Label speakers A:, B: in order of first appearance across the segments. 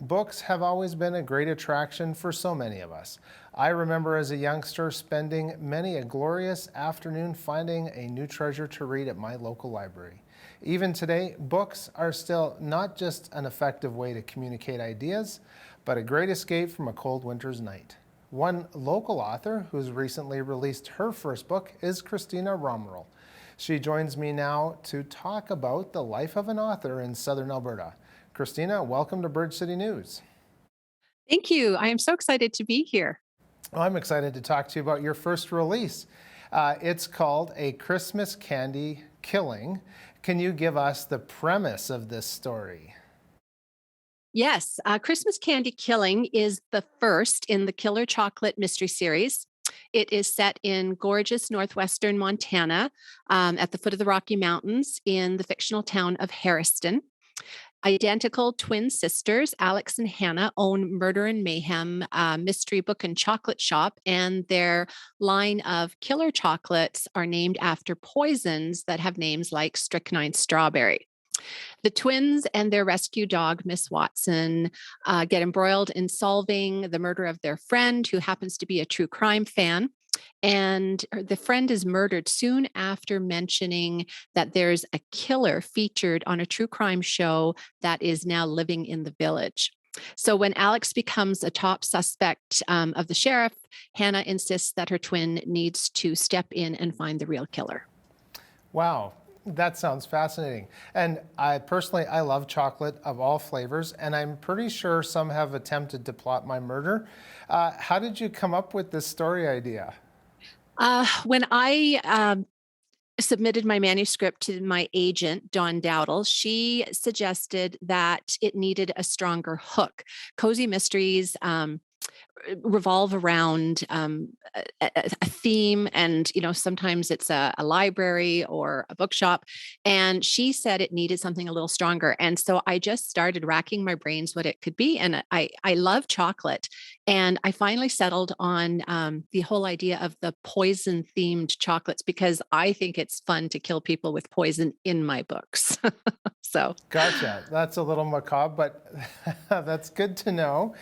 A: Books have always been a great attraction for so many of us. I remember as a youngster spending many a glorious afternoon finding a new treasure to read at my local library. Even today, books are still not just an effective way to communicate ideas, but a great escape from a cold winter's night. One local author who's recently released her first book is Christina Romeril. She joins me now to talk about the life of an author in southern Alberta. Christina, welcome to Bridge City News.
B: Thank you. I am so excited to be here.
A: Well, I'm excited to talk to you about your first release. It's called A Christmas Candy Killing. Can you give us the premise of this story?
B: Yes, Christmas Candy Killing is the first in the Killer Chocolate Mystery Series. It is set in gorgeous northwestern Montana at the foot of the Rocky Mountains in the fictional town of Harriston. Identical twin sisters, Alex and Hannah, own Murder and Mayhem mystery book and chocolate shop, and their line of killer chocolates are named after poisons that have names like strychnine strawberry. The twins and their rescue dog, Miss Watson, get embroiled in solving the murder of their friend, who happens to be a true crime fan. And the friend is murdered soon after mentioning that there's a killer featured on a true crime show that is now living in the village. So when Alex becomes a top suspect of the sheriff, Hannah insists that her twin needs to step in and find the real killer.
A: Wow, that sounds fascinating. And I love chocolate of all flavors, and I'm pretty sure some have attempted to plot my murder. How did you come up with this story idea?
B: When I submitted my manuscript to my agent, Dawn Dowdle, she suggested that it needed a stronger hook. Cozy mysteries revolve around a theme, and sometimes it's a library or a bookshop, and she said it needed something a little stronger. And so I just started racking my brains what it could be, and I love chocolate, and I finally settled on the whole idea of the poison themed chocolates, because I think it's fun to kill people with poison in my books. So
A: Gotcha. That's a little macabre, but that's good to know,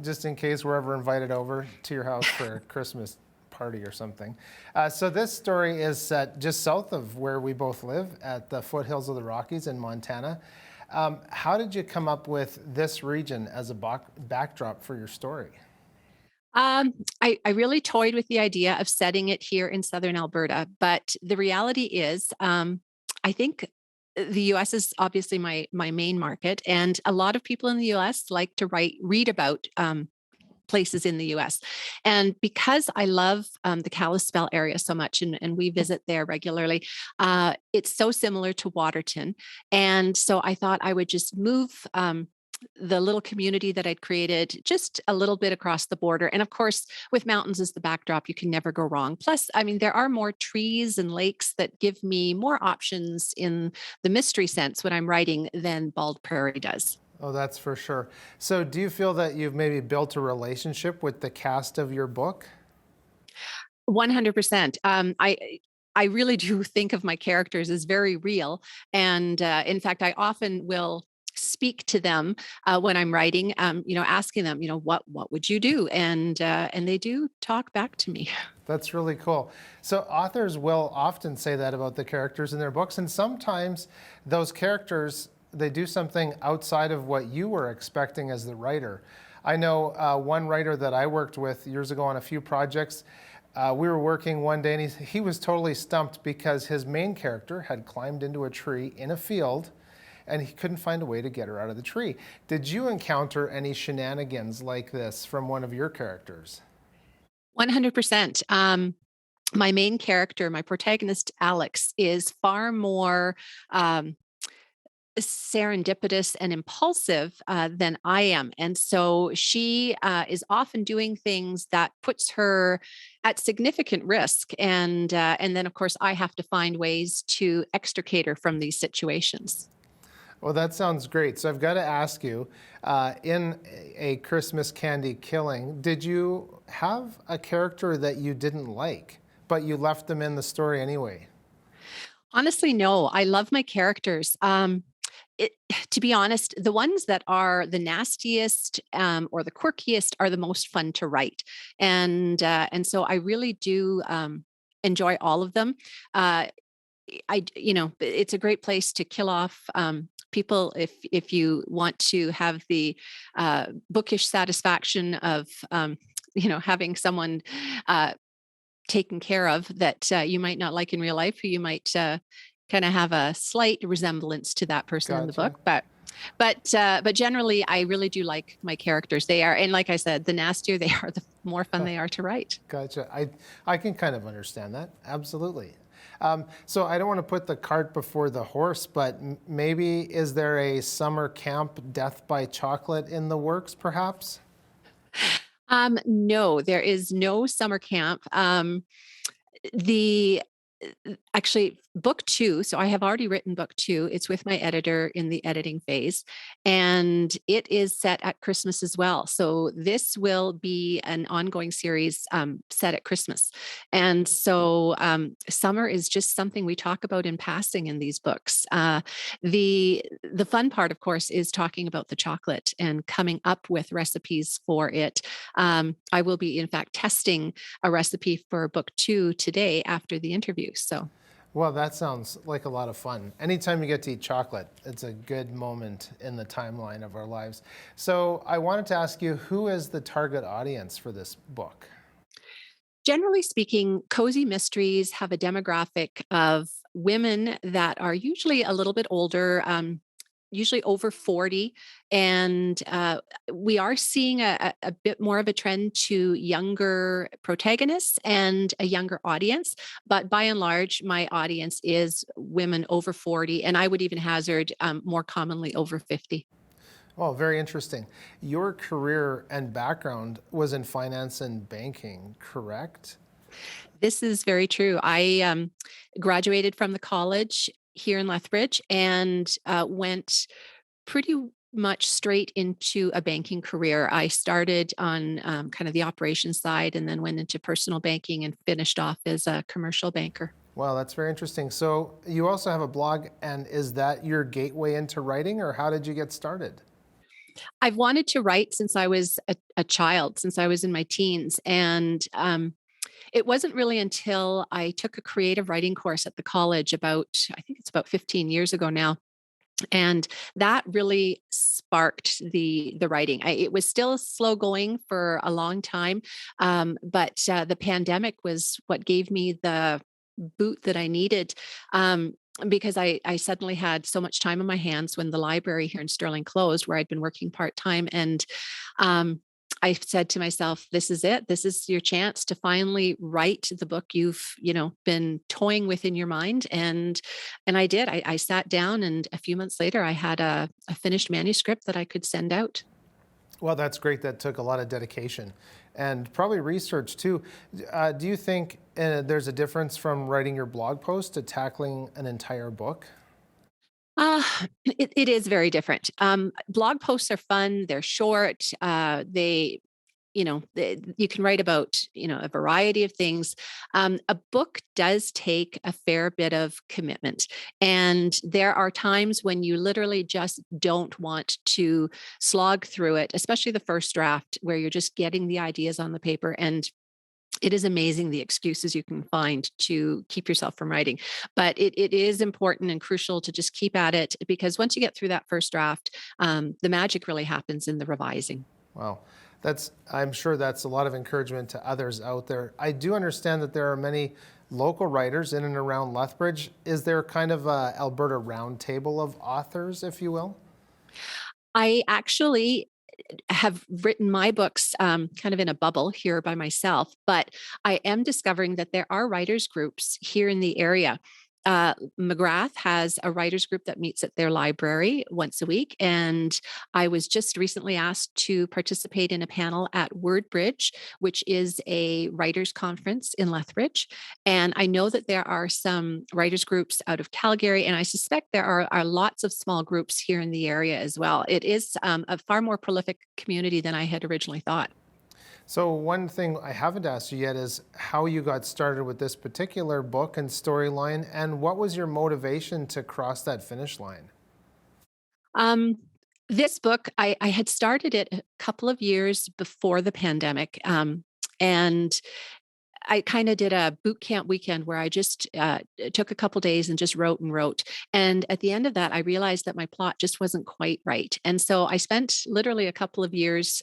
A: just in case we're ever invited over to your house for a Christmas party or something. So this story is set just south of where we both live at the foothills of the Rockies in Montana. How did you come up with this region as a backdrop for your story?
B: I really toyed with the idea of setting it here in southern Alberta, but the reality is, I think the US is obviously my main market, and a lot of people in the US like to read about places in the US. And because I love the Kalispell area so much, and we visit there regularly, it's so similar to Waterton. And so I thought I would just move the little community that I'd created just a little bit across the border. And of course, with mountains as the backdrop, you can never go wrong. Plus, I mean, there are more trees and lakes that give me more options in the mystery sense when I'm writing than Bald Prairie does.
A: Oh, that's for sure. So do you feel that you've maybe built a relationship with the cast of your book?
B: 100%. I really do think of my characters as very real, and in fact, I often will speak to them when I'm writing. Asking them, what would you do, and they do talk back to me.
A: That's really cool. So authors will often say that about the characters in their books, and sometimes those characters, they do something outside of what you were expecting as the writer. I know one writer that I worked with years ago on a few projects. We were working one day, and he was totally stumped because his main character had climbed into a tree in a field, and he couldn't find a way to get her out of the tree. Did you encounter any shenanigans like this from one of your characters?
B: 100%. My main character, my protagonist, Alex, is far more serendipitous and impulsive than I am. And so she is often doing things that puts her at significant risk. And then, of course, I have to find ways to extricate her from these situations.
A: Well, that sounds great. So I've got to ask you, in A Christmas Candy Killing, did you have a character that you didn't like, but you left them in the story anyway?
B: Honestly, no. I love my characters. It to be honest, the ones that are the nastiest, or the quirkiest are the most fun to write, and so I really do, enjoy all of them. Uh, it's a great place to kill off, people if you want to have the, bookish satisfaction of, having someone, uh, taken care of that, you might not like in real life, who you might, kinda have a slight resemblance to that person in the book,
A: Gotcha.
B: but generally, I really do like my characters. They are, and like I said, the nastier they are, the more fun they are to write.
A: Gotcha. I can kind of understand that. Absolutely. So I don't want to put the cart before the horse, but maybe is there a summer camp death by chocolate in the works, perhaps?
B: No, there is no summer camp. The Actually, book 2, so I have already written book 2. It's with my editor in the editing phase, and it is set at Christmas as well. So this will be an ongoing series, set at Christmas. And so, summer is just something we talk about in passing in these books. The fun part, of course, is talking about the chocolate and coming up with recipes for it. I will be, in fact, testing a recipe for book 2 today after the interview. So,
A: Well, that sounds like a lot of fun. Anytime you get to eat chocolate, it's a good moment in the timeline of our lives. So I wanted to ask you, who is the target audience for this book?
B: generally speaking, cozy mysteries have a demographic of women that are usually a little bit older, usually over 40. And we are seeing a bit more of a trend to younger protagonists and a younger audience. But by and large, my audience is women over 40, and I would even hazard, more commonly over 50.
A: Oh, very interesting. Your career and background was in finance and banking, correct?
B: This is very true. I graduated from the college here in Lethbridge and went pretty much straight into a banking career. I started on, kind of the operations side and then went into personal banking and finished off as a commercial banker.
A: Wow, that's very interesting. So you also have a blog, and is that your gateway into writing, or how did you get started?
B: I've wanted to write since I was a child, since I was in my teens. And it wasn't really until I took a creative writing course at the college about, I think it's about 15 years ago now, and that really sparked the writing. It was still slow going for a long time, but the pandemic was what gave me the boot that I needed. Because I suddenly had so much time on my hands when the library here in Sterling closed, where I'd been working part time, and um, I said to myself, "This is it. This is your chance to finally write the book you've, been toying with in your mind." And I did. I sat down, and a few months later, I had a finished manuscript that I could send out.
A: Well, that's great. That took a lot of dedication and probably research too. Do you think there's a difference from writing your blog post to tackling an entire book?
B: Uh, it is very different. Blog posts are fun. They're short. You can write about, a variety of things. A book does take a fair bit of commitment. And there are times when you literally just don't want to slog through it, especially the first draft, where you're just getting the ideas on the paper. And it is amazing the excuses you can find to keep yourself from writing. But it is important and crucial to just keep at it, because once you get through that first draft, the magic really happens in the revising.
A: Wow. I'm sure that's a lot of encouragement to others out there. I do understand that there are many local writers in and around Lethbridge. Is there kind of a Alberta roundtable of authors, if you will?
B: I actually have written my books, kind of in a bubble here by myself, but I am discovering that there are writers groups here in the area. McGrath has a writers group that meets at their library once a week, and I was just recently asked to participate in a panel at Wordbridge, which is a writers conference in Lethbridge. And I know that there are some writers groups out of Calgary, and I suspect there are lots of small groups here in the area as well. It is, a far more prolific community than I had originally thought.
A: So, one thing I haven't asked you yet is how you got started with this particular book and storyline, and what was your motivation to cross that finish line?
B: Um, this book, I had started it a couple of years before the pandemic, and I kind of did a boot camp weekend where I just took a couple days and just wrote and wrote. And at the end of that, I realized that my plot just wasn't quite right. And so I spent literally a couple of years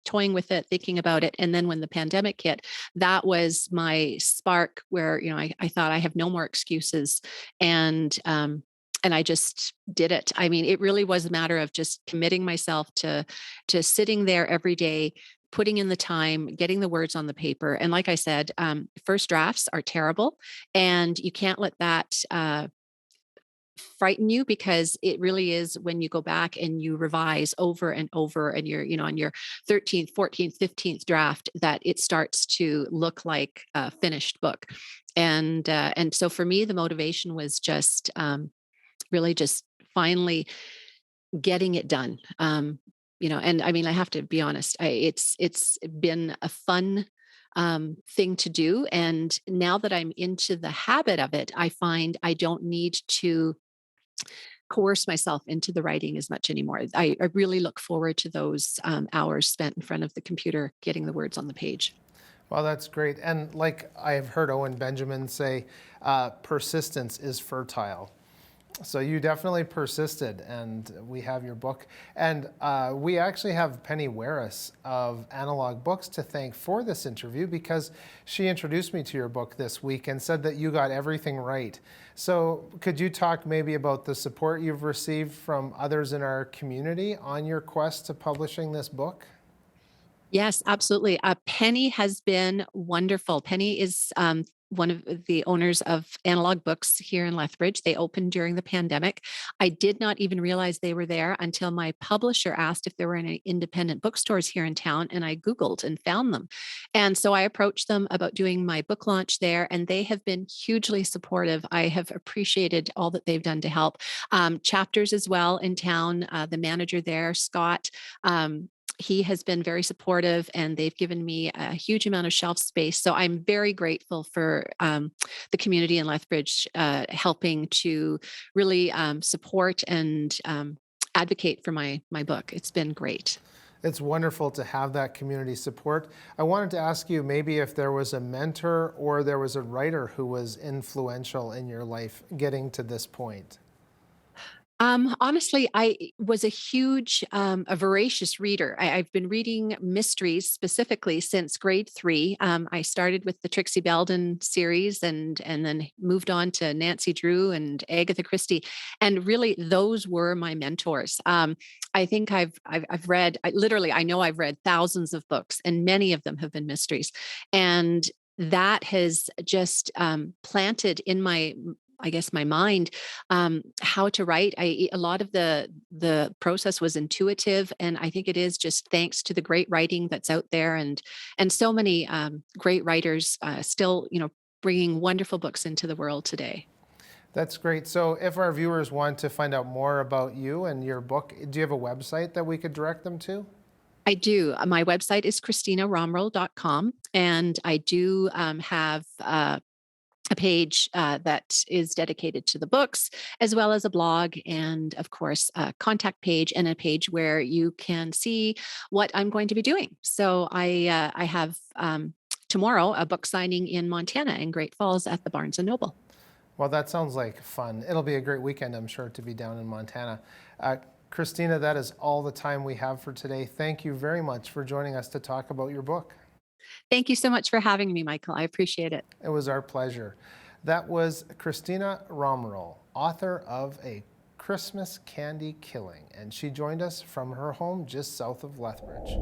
B: toying with it, thinking about it. And then when the pandemic hit, that was my spark where, I thought I have no more excuses. And, and I just did it. I mean, it really was a matter of just committing myself to sitting there every day, putting in the time, getting the words on the paper. And like I said, first drafts are terrible, and you can't let that frighten you, because it really is when you go back and you revise over and over, and you're, on your 13th, 14th, 15th draft, that it starts to look like a finished book. And so for me, the motivation was just really just finally getting it done. And I mean, I have to be honest, it's been a fun thing to do. And now that I'm into the habit of it, I find I don't need to coerce myself into the writing as much anymore. I really look forward to those hours spent in front of the computer getting the words on the page.
A: Well, that's great. And like I've heard Owen Benjamin say, persistence is fertile. So you definitely persisted, and we have your book. And we actually have Penny Waris of Analog Books to thank for this interview, because she introduced me to your book this week and said that you got everything right. So could you talk maybe about the support you've received from others in our community on your quest to publishing this book?
B: Yes, absolutely. Penny has been wonderful. Penny is one of the owners of Analog Books here in Lethbridge. They opened during the pandemic. I did not even realize they were there until my publisher asked if there were any independent bookstores here in town, and I Googled and found them. And so I approached them about doing my book launch there, and they have been hugely supportive. I have appreciated all that they've done to help. Chapters as well in town. The manager there, Scott, he has been very supportive, and they've given me a huge amount of shelf space. So I'm very grateful for the community in Lethbridge helping to really support and advocate for my book. It's been great.
A: It's wonderful to have that community support. I wanted to ask you maybe if there was a mentor or there was a writer who was influential in your life getting to this point.
B: Honestly, I was a voracious reader. I've been reading mysteries specifically since grade three. I started with the Trixie Belden series, and then moved on to Nancy Drew and Agatha Christie, and really those were my mentors. I think I've read, I know I've read thousands of books, and many of them have been mysteries, and that has just planted in I guess my mind, how to write. A lot of the process was intuitive, and I think it is just thanks to the great writing that's out there, and so many great writers still, bringing wonderful books into the world today.
A: That's great. So if our viewers want to find out more about you and your book, do you have a website that we could direct them to?
B: I do. My website is ChristinaRomeril.com, and I do have a page that is dedicated to the books, as well as a blog, and of course a contact page, and a page where you can see what I'm going to be doing. So I have tomorrow a book signing in Montana, in Great Falls, at the Barnes and Noble.
A: Well, that sounds like fun. It'll be a great weekend, I'm sure, to be down in Montana. Christina, that is all the time we have for today. Thank you very much for joining us to talk about your book.
B: Thank you so much for having me, Michael. I appreciate it.
A: It was our pleasure. That was Christina Romeril, author of A Christmas Candy Killing, and she joined us from her home just south of Lethbridge.